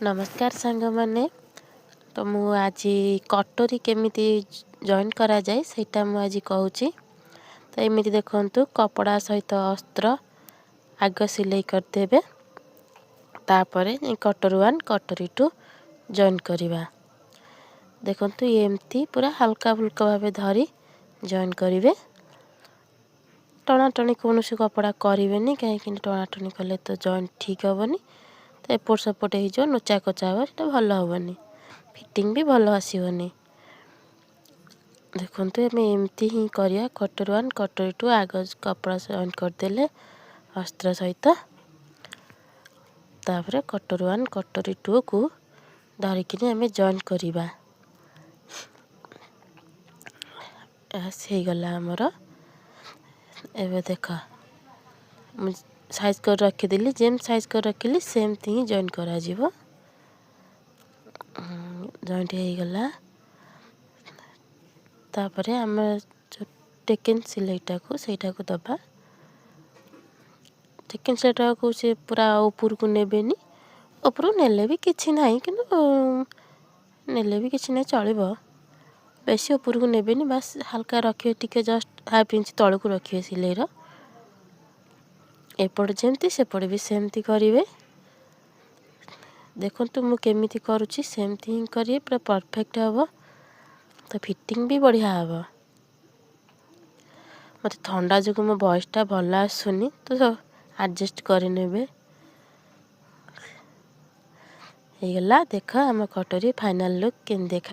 नमस्कार सांग मैंने तो मु आज कटोरी केमिति जॉइन करा जाए सेटा मु आज कहूँ। तो एमती देखु कपड़ा सहित अस्त्र आग सिलाई करदेवे तापर कटोरी 1 कटोरी 2 जॉइन करवा। देखु एमती पूरा हल्का फुल्का भाव धरी जॉइन करेंगे। टणाटणी कौन कपड़ा करें कहीं टणाटणी कले तो जॉइंट ठीक हेनी। तो एपट सेपट हो नोचा कचा हे भल हेनी फिटिंग भी भल आसवनी। देखु आम एमती ही करिया कटोरी 1 कटोरी 2 आग कपड़ा जॉइन करदे अस्त्र सहित तापर कटोरी 1 कटोरी 2 को धरिकी आम जॉइन करवा। गला आमर एवं देख साइज कर रखीदी जेम साइज कर रखिली सेमती ही जॉइन करा जॉइंट हो गला। तापर आम जो टेकिन सिलाईटा को सेटा को दबा टेकिन सिलाईटा को से पूरा ऊपर को नेबेनी ऊपर नेले भी किसी ना कि नेले भी किसी ना चलो बेसी ऊपर को नेबेनी बस हल्का रखिए टिके जस्ट हाफ इंच तल को रखिए सिलाईर एपट जमती सेपट भी सेमती करेंगे। देखु मु केमिति करुच्ची सेमती ही करिए पूरा परफेक्ट हम तो फिटिंग भी बढ़िया हम। मत ठंडा जो मो वॉइसटा भल आसुनी तो एडजस्ट करने गला। देख आम कटोरी फाइनल लुक के देखा।